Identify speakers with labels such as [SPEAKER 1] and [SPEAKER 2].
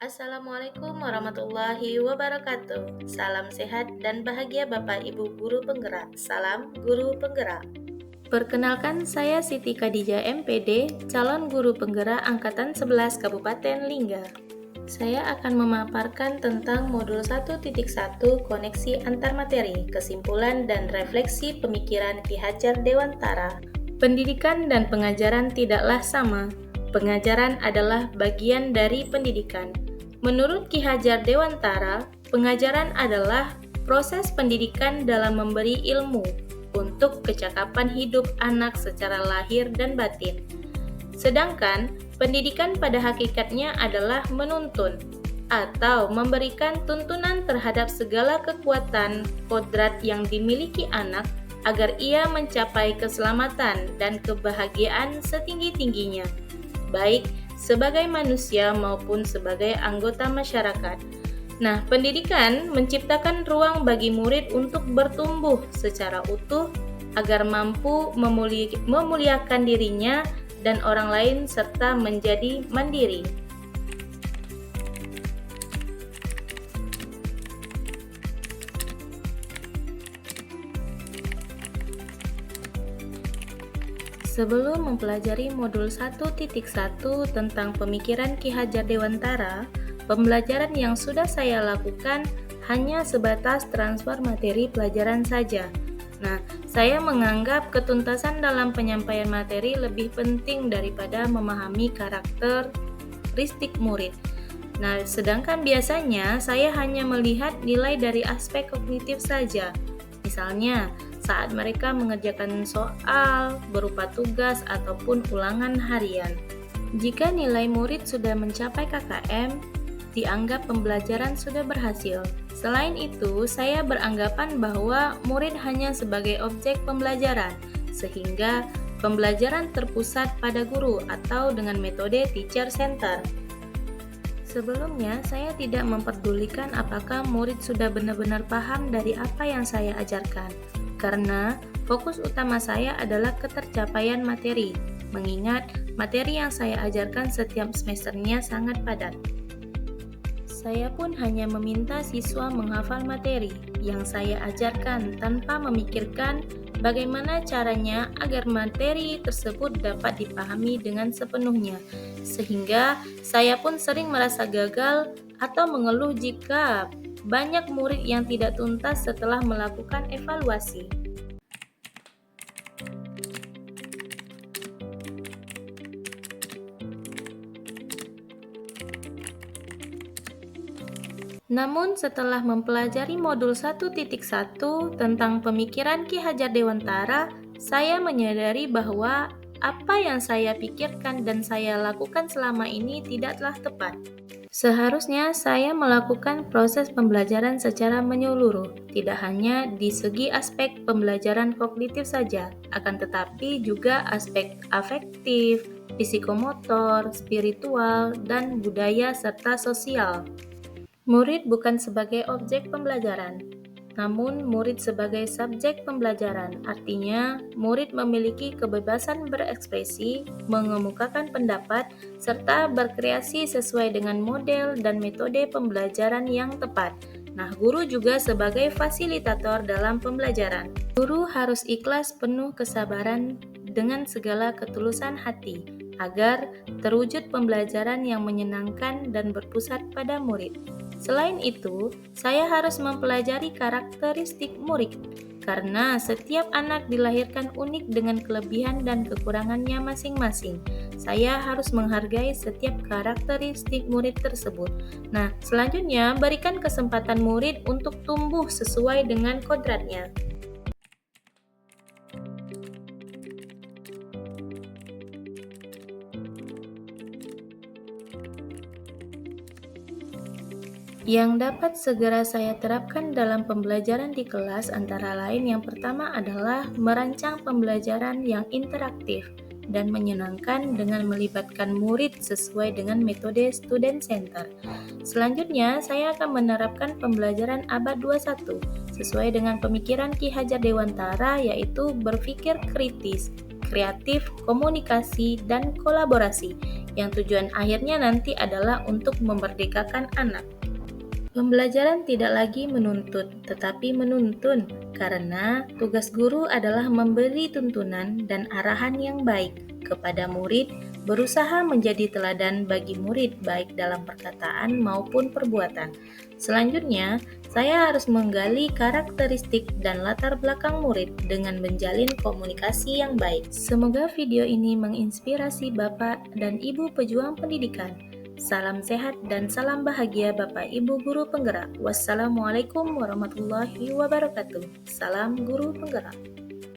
[SPEAKER 1] Assalamualaikum warahmatullahi wabarakatuh. Salam sehat dan bahagia Bapak Ibu Guru Penggerak. Salam Guru Penggerak. Perkenalkan, saya Siti Khadijah MPD, calon guru penggerak Angkatan 11 Kabupaten Lingga. Saya akan memaparkan tentang modul 1.1 koneksi antar materi, kesimpulan dan refleksi pemikiran Ki Hajar Dewantara. Pendidikan dan pengajaran tidaklah sama. Pengajaran adalah bagian dari pendidikan. Menurut Ki Hajar Dewantara, pengajaran adalah proses pendidikan dalam memberi ilmu untuk kecakapan hidup anak secara lahir dan batin. Sedangkan pendidikan pada hakikatnya adalah menuntun atau memberikan tuntunan terhadap segala kekuatan kodrat yang dimiliki anak agar ia mencapai keselamatan dan kebahagiaan setinggi-tingginya, baik sebagai manusia maupun sebagai anggota masyarakat. Nah, pendidikan menciptakan ruang bagi murid untuk bertumbuh secara utuh agar mampu memuliakan dirinya dan orang lain serta menjadi mandiri. Sebelum mempelajari modul 1.1 tentang pemikiran Ki Hajar Dewantara, pembelajaran yang sudah saya lakukan hanya sebatas transfer materi pelajaran saja. Nah, saya menganggap ketuntasan dalam penyampaian materi lebih penting daripada memahami karakteristik murid. Nah, sedangkan biasanya saya hanya melihat nilai dari aspek kognitif saja. Misalnya, saat mereka mengerjakan soal berupa tugas ataupun ulangan harian. Jika nilai murid sudah mencapai KKM, dianggap pembelajaran sudah berhasil. Selain itu, saya beranggapan bahwa murid hanya sebagai objek pembelajaran, sehingga pembelajaran terpusat pada guru atau dengan metode teacher center. Sebelumnya, saya tidak memperdulikan apakah murid sudah benar-benar paham dari apa yang saya ajarkan, karena fokus utama saya adalah ketercapaian materi, mengingat materi yang saya ajarkan setiap semesternya sangat padat. Saya pun hanya meminta siswa menghafal materi yang saya ajarkan tanpa memikirkan bagaimana caranya agar materi tersebut dapat dipahami dengan sepenuhnya, sehingga saya pun sering merasa gagal atau mengeluh jika banyak murid yang tidak tuntas setelah melakukan evaluasi. Namun setelah mempelajari modul 1.1 tentang pemikiran Ki Hajar Dewantara, saya menyadari bahwa apa yang saya pikirkan dan saya lakukan selama ini tidaklah tepat. Seharusnya saya melakukan proses pembelajaran secara menyeluruh, tidak hanya di segi aspek pembelajaran kognitif saja, akan tetapi juga aspek afektif, psikomotor, spiritual, dan budaya serta sosial. Murid bukan sebagai objek pembelajaran, namun murid sebagai subjek pembelajaran. Artinya, murid memiliki kebebasan berekspresi, mengemukakan pendapat, serta berkreasi sesuai dengan model dan metode pembelajaran yang tepat. Nah, guru juga sebagai fasilitator dalam pembelajaran. Guru harus ikhlas, penuh kesabaran dengan segala ketulusan hati, agar terwujud pembelajaran yang menyenangkan dan berpusat pada murid. Selain itu, saya harus mempelajari karakteristik murid, karena setiap anak dilahirkan unik dengan kelebihan dan kekurangannya masing-masing. Saya harus menghargai setiap karakteristik murid tersebut. Nah, selanjutnya berikan kesempatan murid untuk tumbuh sesuai dengan kodratnya. Yang dapat segera saya terapkan dalam pembelajaran di kelas antara lain yang pertama adalah merancang pembelajaran yang interaktif dan menyenangkan dengan melibatkan murid sesuai dengan metode student center. Selanjutnya, saya akan menerapkan pembelajaran abad 21 sesuai dengan pemikiran Ki Hajar Dewantara, yaitu berpikir kritis, kreatif, komunikasi, dan kolaborasi. yang tujuan akhirnya nanti adalah untuk memerdekakan anak. Pembelajaran tidak lagi menuntut, tetapi menuntun, karena tugas guru adalah memberi tuntunan dan arahan yang baik kepada murid, berusaha menjadi teladan bagi murid baik dalam perkataan maupun perbuatan. Selanjutnya, saya harus menggali karakteristik dan latar belakang murid dengan menjalin komunikasi yang baik. Semoga video ini menginspirasi Bapak dan Ibu pejuang pendidikan. Salam sehat dan salam bahagia Bapak Ibu Guru Penggerak. Wassalamualaikum warahmatullahi wabarakatuh. Salam Guru Penggerak.